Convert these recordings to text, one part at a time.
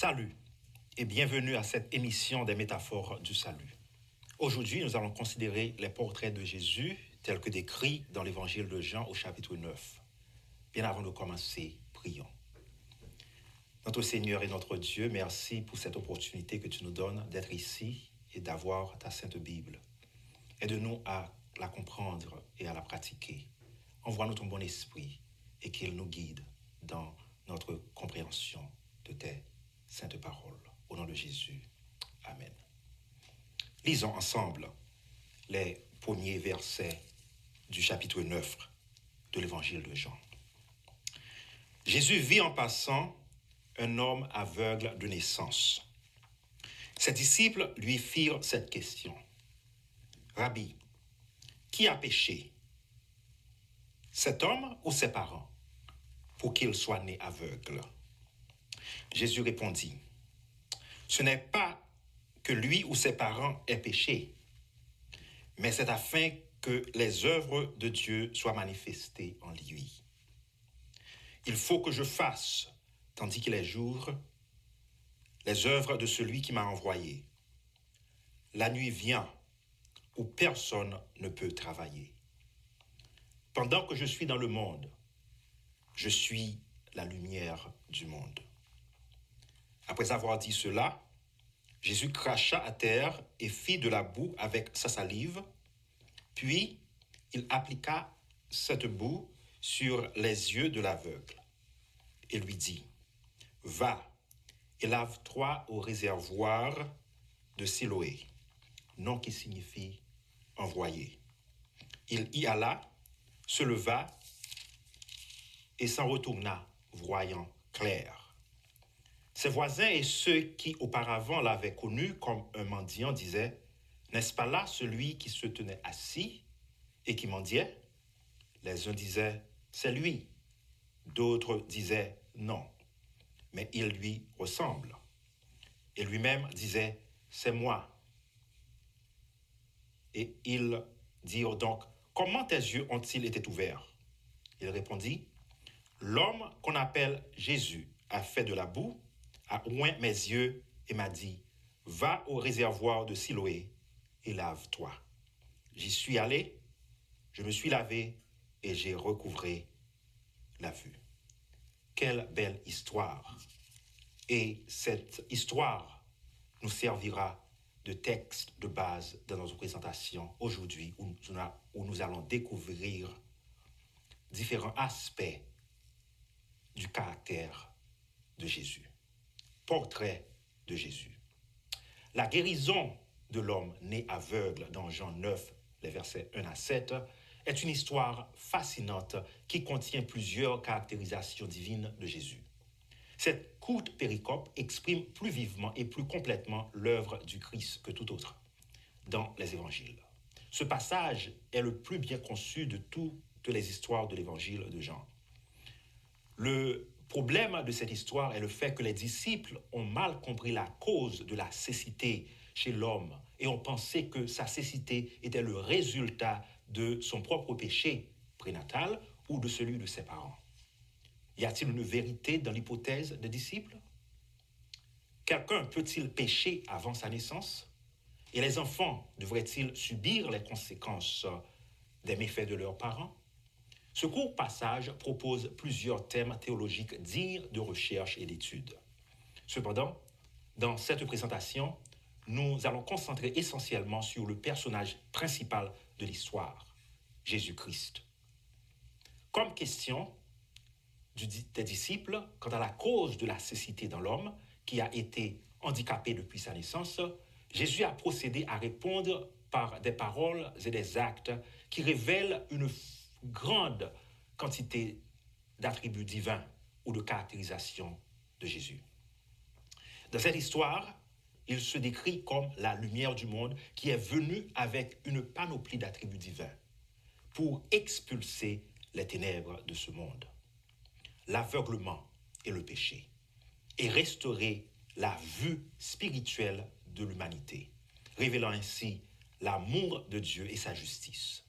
Salut et bienvenue à cette émission des métaphores du salut. Aujourd'hui, nous allons considérer les portraits de Jésus tels que décrits dans l'évangile de Jean au chapitre 9. Bien avant de commencer, prions. Notre Seigneur et notre Dieu, merci pour cette opportunité que tu nous donnes d'être ici et d'avoir ta Sainte Bible. Aide-nous à la comprendre et à la pratiquer. Envoie-nous ton bon esprit et qu'il nous guide dans notre compréhension de tes saintes paroles. Au nom de Jésus. Amen. Lisons ensemble les premiers versets du chapitre 9 de l'évangile de Jean. Jésus vit en passant un homme aveugle de naissance. Ses disciples lui firent cette question. Rabbi, qui a péché, cet homme ou ses parents, pour qu'il soit né aveugle? Jésus répondit, ce n'est pas que lui ou ses parents aient péché, mais c'est afin que les œuvres de Dieu soient manifestées en lui. Il faut que je fasse, tandis qu'il est jour, les œuvres de celui qui m'a envoyé. La nuit vient où personne ne peut travailler. Pendant que je suis dans le monde, je suis la lumière du monde. Après avoir dit cela, Jésus cracha à terre et fit de la boue avec sa salive, puis il appliqua cette boue sur les yeux de l'aveugle et lui dit, « Va et lave-toi au réservoir de Siloé, nom qui signifie « envoyé ». Il y alla, se leva et s'en retourna, voyant clair. Ses voisins et ceux qui auparavant l'avaient connu comme un mendiant disaient, « N'est-ce pas là celui qui se tenait assis et qui mendiait ?» Les uns disaient, « C'est lui ». D'autres disaient, « Non, mais il lui ressemble. » Et lui-même disait, « C'est moi. » Et ils dirent donc, « Comment tes yeux ont-ils été ouverts ?» Il répondit, « L'homme qu'on appelle Jésus a fait de la boue, a oint mes yeux et m'a dit, « Va au réservoir de Siloé et lave-toi. » J'y suis allé, je me suis lavé et j'ai recouvré la vue. Quelle belle histoire! Et cette histoire nous servira de texte de base dans notre présentation aujourd'hui où nous allons découvrir différents aspects du caractère de Jésus. Portrait de Jésus. La guérison de l'homme né aveugle dans Jean 9, les versets 1 à 7, est une histoire fascinante qui contient plusieurs caractérisations divines de Jésus. Cette courte péricope exprime plus vivement et plus complètement l'œuvre du Christ que tout autre dans les évangiles. Ce passage est le plus bien conçu de toutes les histoires de l'évangile de Jean. Le problème de cette histoire est le fait que les disciples ont mal compris la cause de la cécité chez l'homme et ont pensé que sa cécité était le résultat de son propre péché prénatal ou de celui de ses parents. Y a-t-il une vérité dans l'hypothèse des disciples? Quelqu'un peut-il pécher avant sa naissance? Et les enfants devraient-ils subir les conséquences des méfaits de leurs parents? Ce court passage propose plusieurs thèmes théologiques dignes de recherche et d'étude. Cependant, dans cette présentation, nous allons concentrer essentiellement sur le personnage principal de l'histoire, Jésus-Christ. Comme question des disciples quant à la cause de la cécité dans l'homme qui a été handicapé depuis sa naissance, Jésus a procédé à répondre par des paroles et des actes qui révèlent une grande quantité d'attributs divins ou de caractérisation de Jésus. Dans cette histoire, il se décrit comme la lumière du monde qui est venue avec une panoplie d'attributs divins pour expulser les ténèbres de ce monde, l'aveuglement et le péché, et restaurer la vue spirituelle de l'humanité, révélant ainsi l'amour de Dieu et sa justice.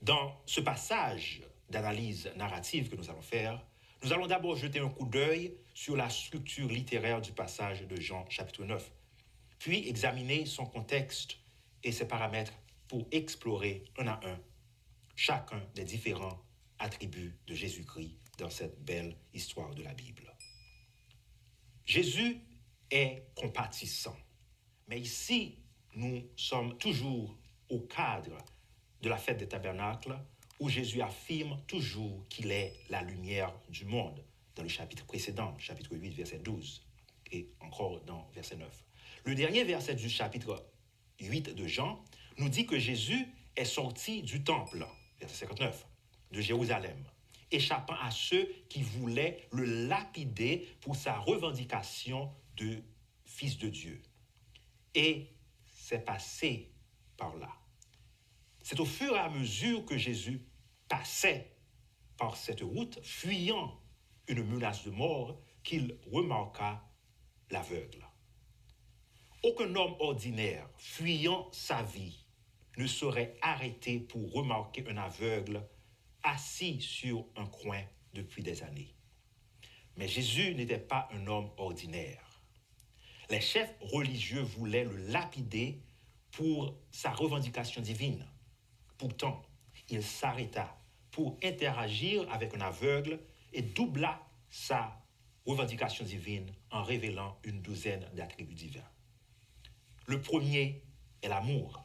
Dans ce passage d'analyse narrative que nous allons faire, Nous allons d'abord jeter un coup d'œil sur la structure littéraire du passage de Jean chapitre 9, puis examiner son contexte et ses paramètres pour explorer un à un chacun des différents attributs de Jésus-Christ dans cette belle histoire de la Bible. Jésus est compatissant, mais ici, nous sommes toujours au cadre de la fête des tabernacles où Jésus affirme toujours qu'il est la lumière du monde, dans le chapitre précédent, chapitre 8, verset 12, et encore dans verset 9. Le dernier verset du chapitre 8 de Jean nous dit que Jésus est sorti du temple, verset 59, de Jérusalem, échappant à ceux qui voulaient le lapider pour sa revendication de fils de Dieu. Et c'est passé par là. C'est au fur et à mesure que Jésus passait par cette route, fuyant une menace de mort, qu'il remarqua l'aveugle. Aucun homme ordinaire, fuyant sa vie, ne serait arrêté pour remarquer un aveugle assis sur un coin depuis des années. Mais Jésus n'était pas un homme ordinaire. Les chefs religieux voulaient le lapider pour sa revendication divine. Pourtant, il s'arrêta pour interagir avec un aveugle et doubla sa revendication divine en révélant une douzaine d'attributs divins. Le premier est l'amour,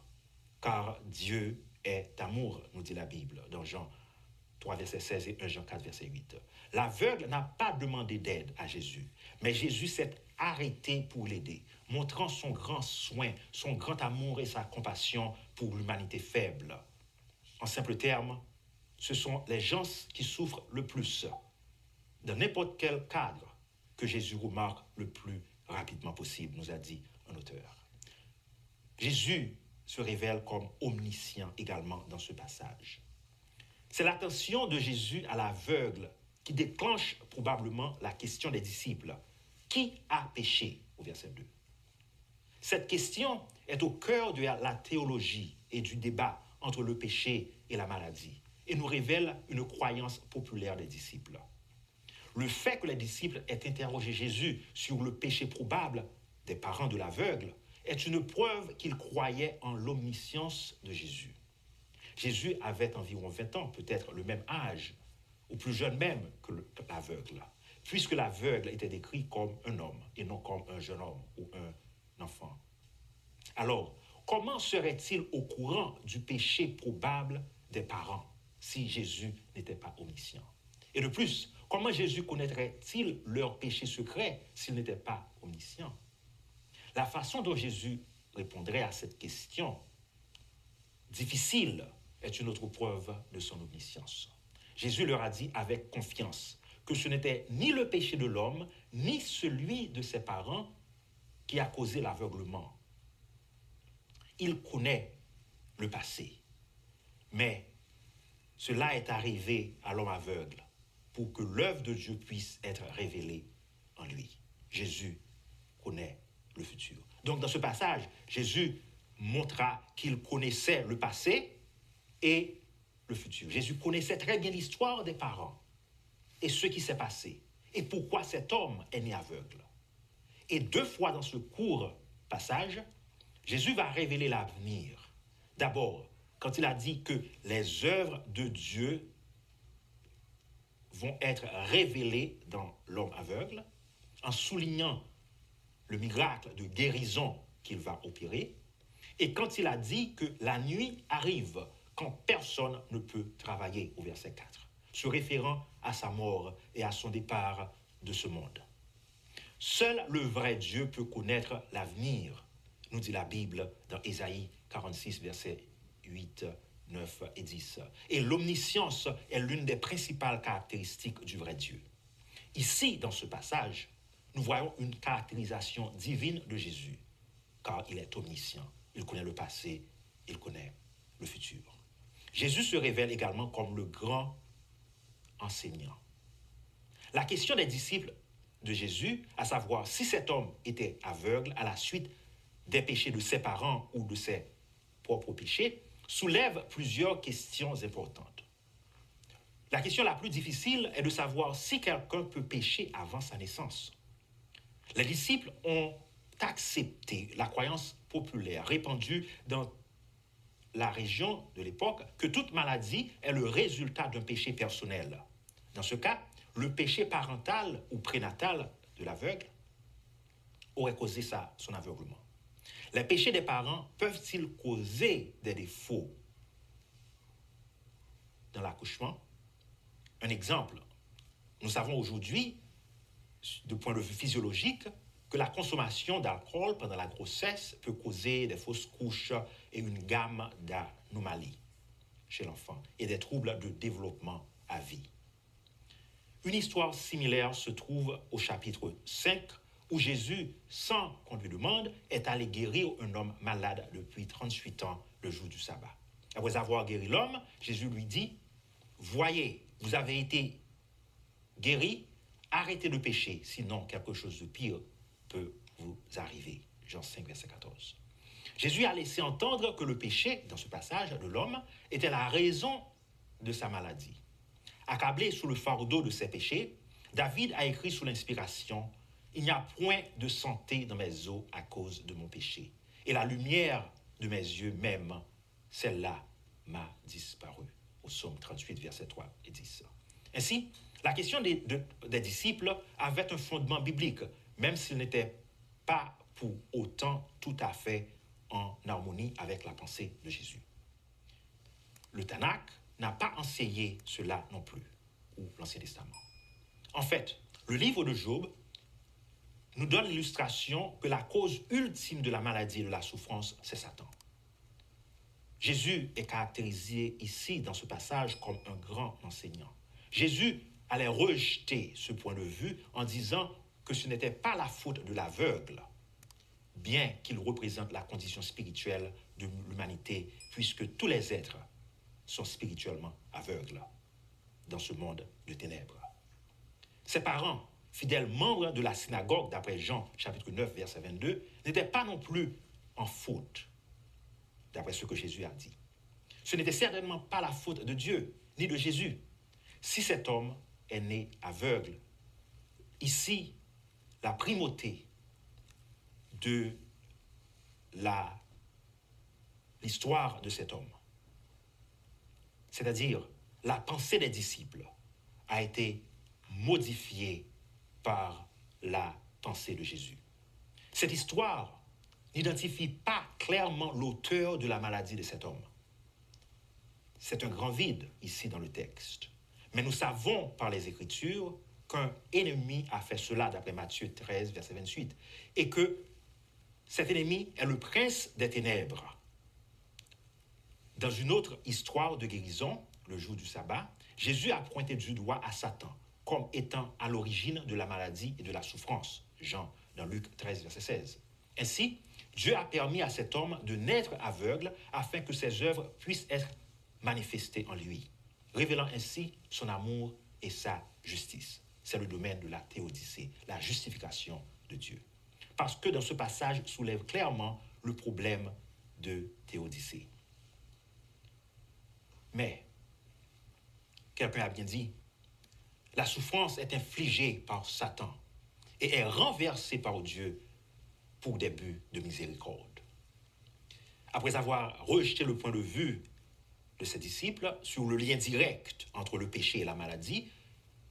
car Dieu est amour, nous dit la Bible dans Jean 3, verset 16 et 1 Jean 4, verset 8. L'aveugle n'a pas demandé d'aide à Jésus, mais Jésus s'est arrêté pour l'aider, montrant son grand soin, son grand amour et sa compassion pour l'humanité faible. En simples termes, ce sont les gens qui souffrent le plus, dans n'importe quel cadre, que Jésus remarque le plus rapidement possible, nous a dit un auteur. Jésus se révèle comme omniscient également dans ce passage. C'est l'attention de Jésus à l'aveugle qui déclenche probablement la question des disciples. Qui a péché au verset 2? Cette question est au cœur de la théologie et du débat entre le péché et la maladie et nous révèle une croyance populaire des disciples. Le fait que les disciples aient interrogé Jésus sur le péché probable des parents de l'aveugle est une preuve qu'ils croyaient en l'omniscience de Jésus. Jésus avait environ 20 ans, peut-être le même âge, ou plus jeune même que l'aveugle, puisque l'aveugle était décrit comme un homme et non comme un jeune homme ou un enfant. Alors, comment serait-il au courant du péché probable des parents si Jésus n'était pas omniscient? Et de plus, comment Jésus connaîtrait-il leur péché secret s'il n'était pas omniscient? La façon dont Jésus répondrait à cette question difficile est une autre preuve de son omniscience. Jésus leur a dit avec confiance que ce n'était ni le péché de l'homme, ni celui de ses parents qui a causé l'aveuglement. Il connaît le passé, mais cela est arrivé à l'homme aveugle pour que l'œuvre de Dieu puisse être révélée en lui. Jésus connaît le futur. Donc dans ce passage, Jésus montra qu'il connaissait le passé et le futur. Jésus connaissait très bien l'histoire des parents et ce qui s'est passé et pourquoi cet homme est né aveugle. Et 2 fois dans ce court passage, Jésus va révéler l'avenir. D'abord, quand il a dit que les œuvres de Dieu vont être révélées dans l'homme aveugle, en soulignant le miracle de guérison qu'il va opérer, et quand il a dit que la nuit arrive quand personne ne peut travailler, au verset 4, se référant à sa mort et à son départ de ce monde. Seul le vrai Dieu peut connaître l'avenir, nous dit la Bible dans Ésaïe 46, versets 8, 9 et 10. Et l'omniscience est l'une des principales caractéristiques du vrai Dieu. Ici, dans ce passage, nous voyons une caractérisation divine de Jésus, car il est omniscient, il connaît le passé, il connaît le futur. Jésus se révèle également comme le grand enseignant. La question des disciples de Jésus, à savoir si cet homme était aveugle à la suite des péchés de ses parents ou de ses propres péchés, soulève plusieurs questions importantes. La question la plus difficile est de savoir si quelqu'un peut pécher avant sa naissance. Les disciples ont accepté la croyance populaire répandue dans la région de l'époque que toute maladie est le résultat d'un péché personnel. Dans ce cas, le péché parental ou prénatal de l'aveugle aurait causé son aveuglement. Les péchés des parents peuvent-ils causer des défauts dans l'accouchement? Un exemple, nous savons aujourd'hui, du point de vue physiologique, que la consommation d'alcool pendant la grossesse peut causer des fausses couches et une gamme d'anomalies chez l'enfant et des troubles de développement à vie. Une histoire similaire se trouve au chapitre 5 où Jésus, sans qu'on lui demande, est allé guérir un homme malade depuis 38 ans le jour du sabbat. Après avoir guéri l'homme, Jésus lui dit « Voyez, vous avez été guéri, arrêtez de pécher, sinon quelque chose de pire peut vous arriver. » Jean 5, verset 14. Jésus a laissé entendre que le péché, dans ce passage de l'homme, était la raison de sa maladie. Accablé sous le fardeau de ses péchés, David a écrit sous l'inspiration « Il n'y a point de santé dans mes os à cause de mon péché, et la lumière de mes yeux même, celle-là m'a disparu. » Au psaume 38, versets 3 et 10. Ainsi, la question des disciples avait un fondement biblique, même s'il n'était pas pour autant tout à fait en harmonie avec la pensée de Jésus. Le Tanakh n'a pas enseigné cela non plus, ou l'Ancien Testament. En fait, le livre de Job nous donne l'illustration que la cause ultime de la maladie et de la souffrance, c'est Satan. Jésus est caractérisé ici, dans ce passage, comme un grand enseignant. Jésus allait rejeter ce point de vue en disant que ce n'était pas la faute de l'aveugle, bien qu'il représente la condition spirituelle de l'humanité, puisque tous les êtres sont spirituellement aveugles dans ce monde de ténèbres. Ses parents, fidèles membres de la synagogue, d'après Jean chapitre 9, verset 22, n'étaient pas non plus en faute, d'après ce que Jésus a dit. Ce n'était certainement pas la faute de Dieu, ni de Jésus, si cet homme est né aveugle. Ici, la primauté de l'histoire de cet homme, c'est-à-dire la pensée des disciples, a été modifiée par la pensée de Jésus. Cette histoire n'identifie pas clairement l'auteur de la maladie de cet homme. C'est un grand vide ici dans le texte. Mais nous savons par les Écritures qu'un ennemi a fait cela, d'après Matthieu 13, verset 28, et que cet ennemi est le prince des ténèbres. Dans une autre histoire de guérison, le jour du sabbat, Jésus a pointé du doigt à Satan comme étant à l'origine de la maladie et de la souffrance. Jean, dans Luc 13, verset 16. Ainsi, Dieu a permis à cet homme de naître aveugle afin que ses œuvres puissent être manifestées en lui, révélant ainsi son amour et sa justice. C'est le domaine de la théodicée, la justification de Dieu. Parce que dans ce passage soulève clairement le problème de théodicée. Mais, quelqu'un a bien dit, la souffrance est infligée par Satan et est renversée par Dieu pour des buts de miséricorde. Après avoir rejeté le point de vue de ses disciples sur le lien direct entre le péché et la maladie,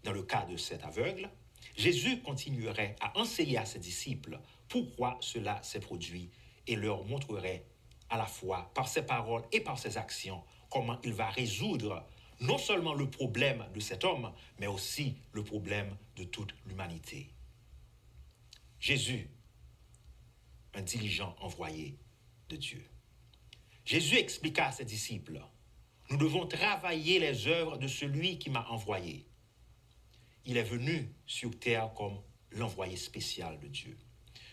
dans le cas de cet aveugle, Jésus continuerait à enseigner à ses disciples pourquoi cela s'est produit et leur montrerait à la fois par ses paroles et par ses actions comment il va résoudre non seulement le problème de cet homme, mais aussi le problème de toute l'humanité. Jésus, un diligent envoyé de Dieu. Jésus expliqua à ses disciples, « Nous devons travailler les œuvres de celui qui m'a envoyé. » Il est venu sur terre comme l'envoyé spécial de Dieu.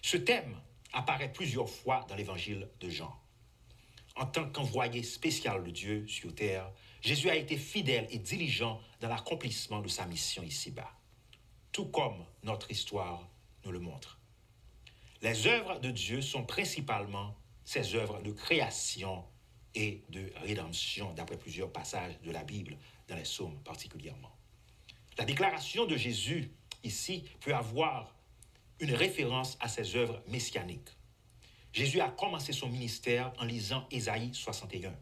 Ce thème apparaît plusieurs fois dans l'évangile de Jean. En tant qu'envoyé spécial de Dieu sur terre, Jésus a été fidèle et diligent dans l'accomplissement de sa mission ici-bas, tout comme notre histoire nous le montre. Les œuvres de Dieu sont principalement ses œuvres de création et de rédemption, d'après plusieurs passages de la Bible, dans les psaumes particulièrement. La déclaration de Jésus ici peut avoir une référence à ses œuvres messianiques. Jésus a commencé son ministère en lisant Ésaïe 61.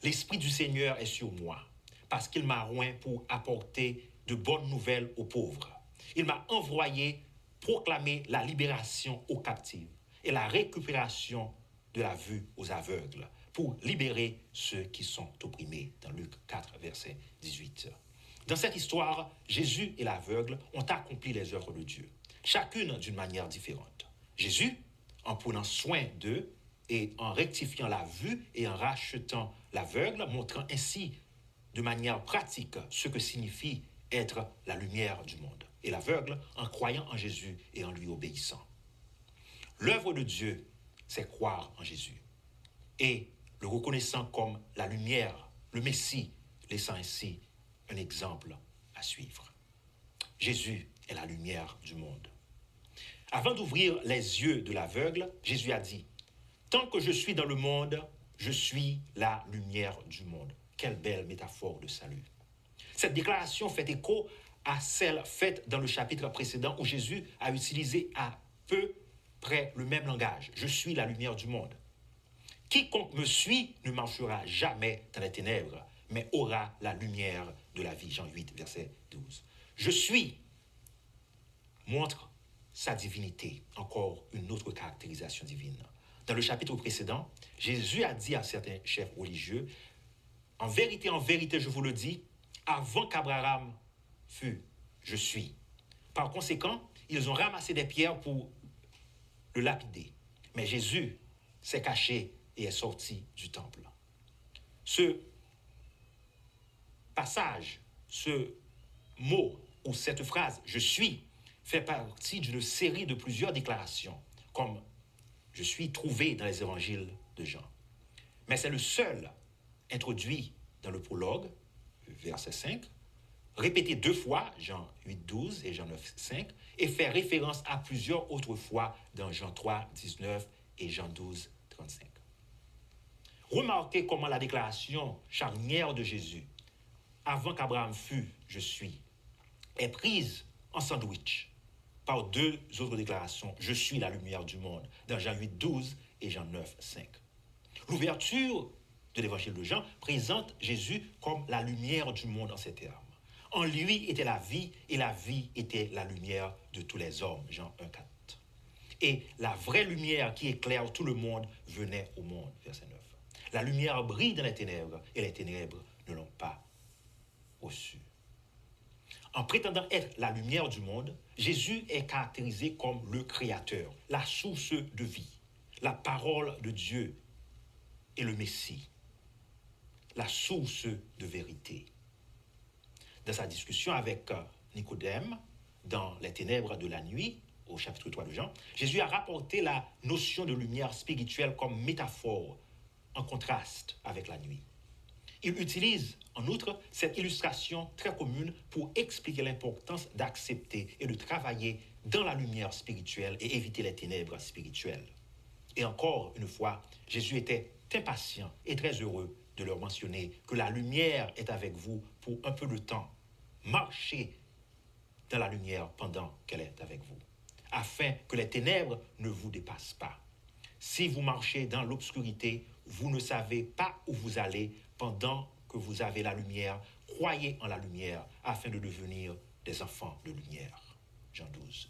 L'Esprit du Seigneur est sur moi, parce qu'il m'a oint pour apporter de bonnes nouvelles aux pauvres. Il m'a envoyé proclamer la libération aux captifs et la récupération de la vue aux aveugles, pour libérer ceux qui sont opprimés, dans Luc 4, verset 18. Dans cette histoire, Jésus et l'aveugle ont accompli les œuvres de Dieu, chacune d'une manière différente. Jésus, en prenant soin d'eux et en rectifiant la vue et en rachetant l'aveugle, montrant ainsi de manière pratique ce que signifie être la lumière du monde. Et l'aveugle en croyant en Jésus et en lui obéissant. L'œuvre de Dieu, c'est croire en Jésus et le reconnaissant comme la lumière, le Messie, laissant ainsi un exemple à suivre. Jésus est la lumière du monde. Avant d'ouvrir les yeux de l'aveugle, Jésus a dit, « Tant que je suis dans le monde, je suis la lumière du monde. » Quelle belle métaphore de salut. Cette déclaration fait écho à celle faite dans le chapitre précédent où Jésus a utilisé à peu près le même langage. « Je suis la lumière du monde. Quiconque me suit ne marchera jamais dans les ténèbres, mais aura la lumière de la vie. » Jean 8, verset 12. « Je suis » montre sa divinité, encore une autre caractérisation divine. Dans le chapitre précédent, Jésus a dit à certains chefs religieux, « En vérité, je vous le dis, avant qu'Abraham fût, je suis. » Par conséquent, ils ont ramassé des pierres pour le lapider. Mais Jésus s'est caché et est sorti du temple. Ce passage, ce mot ou cette phrase « je suis » fait partie d'une série de plusieurs déclarations, comme « je suis » trouvé dans les évangiles de Jean. Mais c'est le seul introduit dans le prologue, verset 5, répété 2 fois, Jean 8, 12 et Jean 9, 5, et fait référence à plusieurs autres fois dans Jean 3, 19 et Jean 12, 35. Remarquez comment la déclaration charnière de Jésus, avant qu'Abraham fût, je suis, est prise en sandwich par 2 autres déclarations, je suis la lumière du monde, dans Jean 8, 12 et Jean 9, 5. L'ouverture de l'évangile de Jean présente Jésus comme la lumière du monde en ces termes. En lui était la vie et la vie était la lumière de tous les hommes, Jean 1, 4. Et la vraie lumière qui éclaire tout le monde venait au monde, verset 9. La lumière brille dans les ténèbres et les ténèbres ne l'ont pas reçue. En prétendant être la lumière du monde, Jésus est caractérisé comme le Créateur, la source de vie, la parole de Dieu et le Messie, la source de vérité. Dans sa discussion avec Nicodème, dans les ténèbres de la nuit, au chapitre 3 de Jean, Jésus a rapporté la notion de lumière spirituelle comme métaphore, en contraste avec la nuit. Il utilise, en outre, cette illustration très commune pour expliquer l'importance d'accepter et de travailler dans la lumière spirituelle et éviter les ténèbres spirituelles. Et encore une fois, Jésus était impatient et très heureux de leur mentionner que la lumière est avec vous pour un peu de temps. Marchez dans la lumière pendant qu'elle est avec vous, afin que les ténèbres ne vous dépassent pas. Si vous marchez dans l'obscurité, vous ne savez pas où vous allez pendant que vous avez la lumière. Croyez en la lumière afin de devenir des enfants de lumière. Jean 12.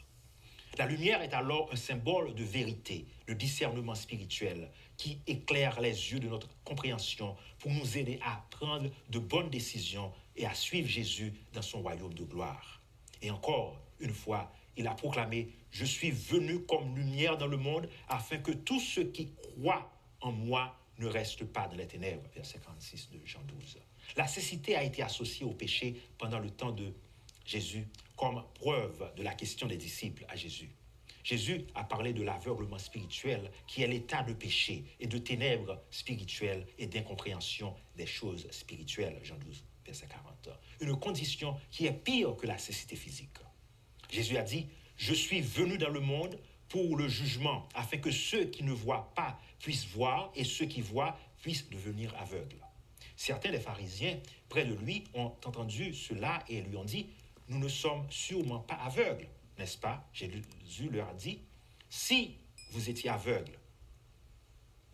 La lumière est alors un symbole de vérité, de discernement spirituel qui éclaire les yeux de notre compréhension pour nous aider à prendre de bonnes décisions et à suivre Jésus dans son royaume de gloire. Et encore une fois, il a proclamé « Je suis venu comme lumière dans le monde afin que tous ceux qui croient en moi ne restent pas dans les ténèbres. » Verset 46 de Jean 12. La cécité a été associée au péché pendant le temps de Jésus comme preuve de la question des disciples à Jésus. Jésus a parlé de l'aveuglement spirituel qui est l'état de péché et de ténèbres spirituelles et d'incompréhension des choses spirituelles. Jean 12, verset 40. Une condition qui est pire que la cécité physique. Jésus a dit « Je suis venu dans le monde pour le jugement, afin que ceux qui ne voient pas puissent voir et ceux qui voient puisse devenir aveugle. Certains des pharisiens près de lui ont entendu cela et lui ont dit, nous ne sommes sûrement pas aveugles, n'est-ce pas? Jésus leur a dit, si vous étiez aveugles,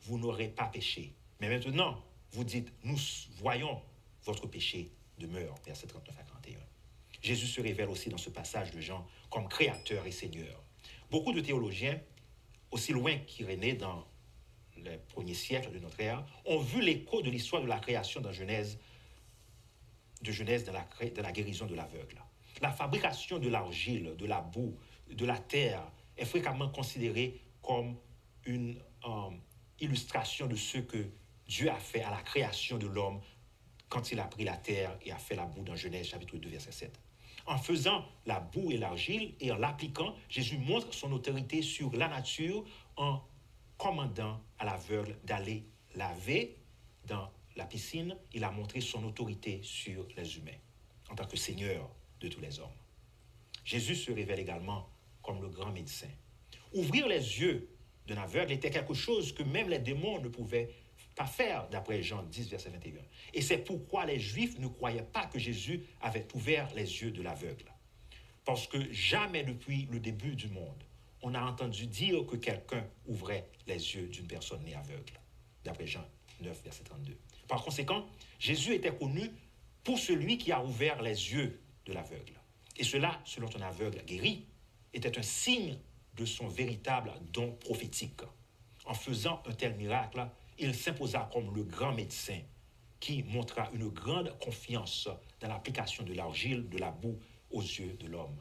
vous n'aurez pas péché. Mais maintenant, vous dites, nous voyons votre péché demeure, versets 39 à 41. Jésus se révèle aussi dans ce passage de Jean comme créateur et seigneur. Beaucoup de théologiens, aussi loin qu'Irénée dans les premiers siècles de notre ère, ont vu l'écho de l'histoire de la création dans Genèse, de la guérison de l'aveugle. La fabrication de l'argile, de la boue, de la terre est fréquemment considérée comme une illustration de ce que Dieu a fait à la création de l'homme quand il a pris la terre et a fait la boue dans Genèse chapitre 2 verset 7. En faisant la boue et l'argile et en l'appliquant, Jésus montre son autorité sur la nature en commandant à l'aveugle d'aller laver dans la piscine. Il a montré son autorité sur les humains en tant que Seigneur de tous les hommes. Jésus se révèle également comme le grand médecin. Ouvrir les yeux d'un aveugle était quelque chose que même les démons ne pouvaient pas faire, d'après Jean 10, verset 21. Et c'est pourquoi les Juifs ne croyaient pas que Jésus avait ouvert les yeux de l'aveugle. Parce que jamais depuis le début du monde, on a entendu dire que quelqu'un ouvrait les yeux d'une personne née aveugle, d'après Jean 9, verset 32. Par conséquent, Jésus était connu pour celui qui a ouvert les yeux de l'aveugle. Et cela, selon un aveugle guéri, était un signe de son véritable don prophétique. En faisant un tel miracle, il s'imposa comme le grand médecin qui montra une grande confiance dans l'application de l'argile, de la boue aux yeux de l'homme,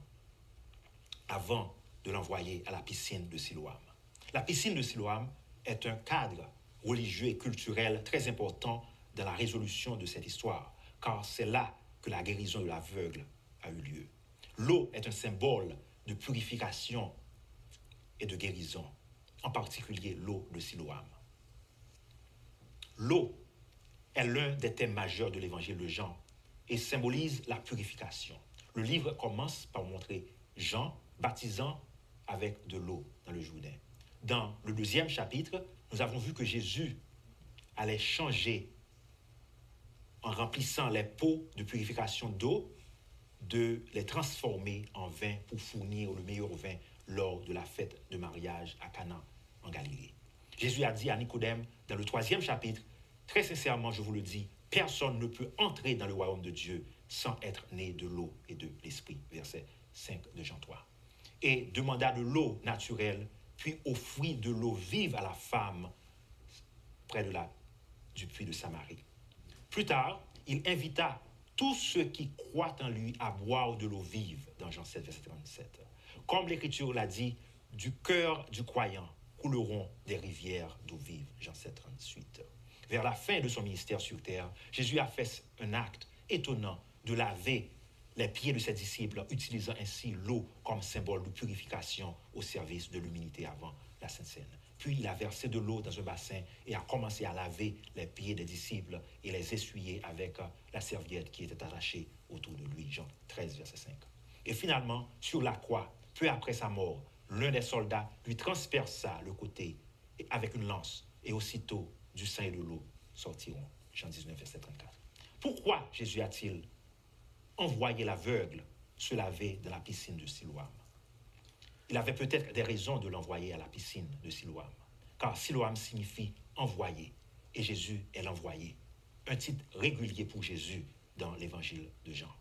avant de l'envoyer à la piscine de Siloam. La piscine de Siloam est un cadre religieux et culturel très important dans la résolution de cette histoire, car c'est là que la guérison de l'aveugle a eu lieu. L'eau est un symbole de purification et de guérison, en particulier l'eau de Siloam. L'eau est l'un des thèmes majeurs de l'évangile de Jean et symbolise la purification. Le livre commence par montrer Jean baptisant avec de l'eau dans le Jourdain. Dans le 2e chapitre, nous avons vu que Jésus allait changer en remplissant les pots de purification d'eau, de les transformer en vin pour fournir le meilleur vin lors de la fête de mariage à Cana en Galilée. Jésus a dit à Nicodème dans le 3e chapitre, très sincèrement je vous le dis, personne ne peut entrer dans le royaume de Dieu sans être né de l'eau et de l'esprit. Verset 5 de Jean 3. Et demanda de l'eau naturelle, puis offrit de l'eau vive à la femme près du puits de Samarie. Plus tard, il invita tous ceux qui croient en lui à boire de l'eau vive, dans Jean 7, verset 37. Comme l'Écriture l'a dit, du cœur du croyant couleront des rivières d'eau vive, Jean 7, 38. Vers la fin de son ministère sur terre, Jésus a fait un acte étonnant de laver les pieds de ses disciples, utilisant ainsi l'eau comme symbole de purification au service de l'humanité avant la Sainte Seine. Puis il a versé de l'eau dans un bassin et a commencé à laver les pieds des disciples et les essuyer avec la serviette qui était attachée autour de lui, Jean 13, verset 5. Et finalement, sur la croix, peu après sa mort, l'un des soldats lui transperça le côté avec une lance et aussitôt du sang et de l'eau sortiront, Jean 19, verset 34. Pourquoi Jésus a-t-il envoyé l'aveugle se laver dans la piscine de Siloam? Il avait peut-être des raisons de l'envoyer à la piscine de Siloam, car Siloam signifie envoyé, et Jésus est l'envoyé, un titre régulier pour Jésus dans l'évangile de Jean.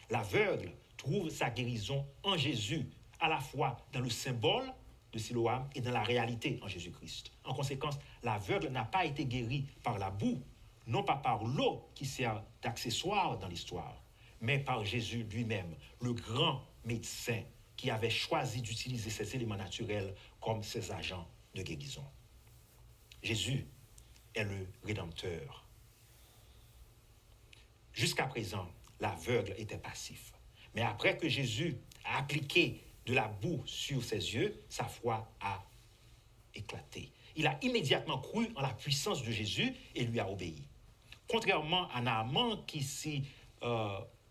L'aveugle trouve sa guérison en Jésus, à la fois dans le symbole de Siloam et dans la réalité en Jésus-Christ. En conséquence, l'aveugle n'a pas été guéri par la boue, non pas par l'eau qui sert d'accessoire dans l'histoire, mais par Jésus lui-même, le grand médecin qui avait choisi d'utiliser ces éléments naturels comme ses agents de guérison. Jésus est le Rédempteur. Jusqu'à présent, l'aveugle était passif. Mais après que Jésus a appliqué de la boue sur ses yeux, sa foi a éclaté. Il a immédiatement cru en la puissance de Jésus et lui a obéi. Contrairement à Naaman qui s'y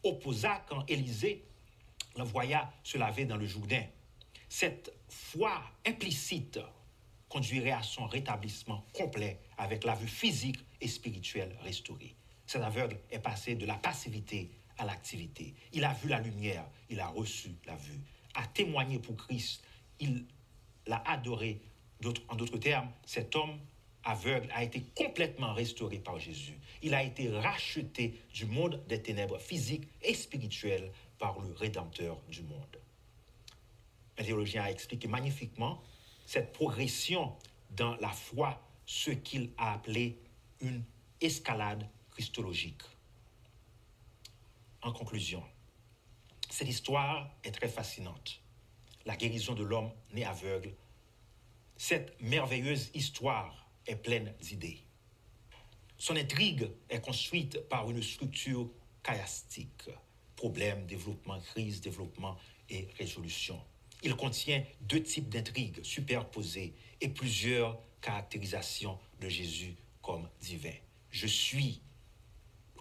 opposa quand Élisée l'envoya se laver dans le Jourdain. Cette foi implicite conduirait à son rétablissement complet avec la vue physique et spirituelle restaurée. Cet aveugle est passé de la passivité à l'activité. Il a vu la lumière, il a reçu la vue, a témoigné pour Christ, il l'a adoré. En d'autres termes, cet homme aveugle a été complètement restauré par Jésus. Il a été racheté du monde des ténèbres physiques et spirituelles par le Rédempteur du monde. Un théologien a expliqué magnifiquement cette progression dans la foi, ce qu'il a appelé une escalade christologique. En conclusion, cette histoire est très fascinante. La guérison de l'homme né aveugle. Cette merveilleuse histoire est pleine d'idées. Son intrigue est construite par une structure chiastique. Problème, développement, crise, développement et résolution. Il contient 2 types d'intrigues superposées et plusieurs caractérisations de Jésus comme divin. Je suis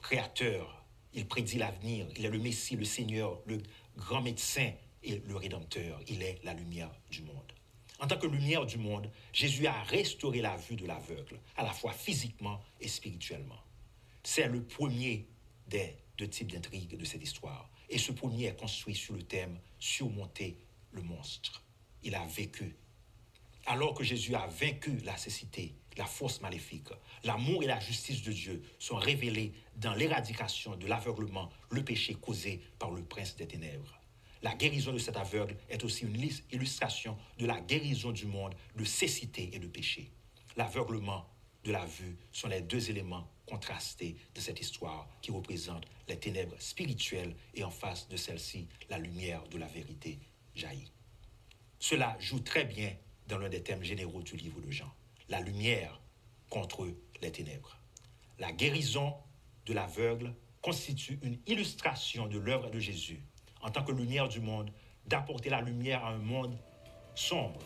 créateur, il prédit l'avenir, il est le Messie, le Seigneur, le grand médecin et le Rédempteur. Il est la lumière du monde. En tant que lumière du monde, Jésus a restauré la vue de l'aveugle, à la fois physiquement et spirituellement. C'est le premier des 2 types d'intrigues de cette histoire. Et ce premier est construit sur le thème « Surmonter le monstre ». Il a vécu. Alors que Jésus a vaincu la cécité, la force maléfique, l'amour et la justice de Dieu sont révélés dans l'éradication de l'aveuglement, le péché causé par le prince des ténèbres. La guérison de cet aveugle est aussi une illustration de la guérison du monde de cécité et de péché. L'aveuglement de la vue sont les 2 éléments contrastés de cette histoire qui représentent les ténèbres spirituelles et en face de celle-ci, la lumière de la vérité jaillit. Cela joue très bien dans l'un des thèmes généraux du livre de Jean, la lumière contre les ténèbres. La guérison de l'aveugle constitue une illustration de l'œuvre de Jésus en tant que lumière du monde, d'apporter la lumière à un monde sombre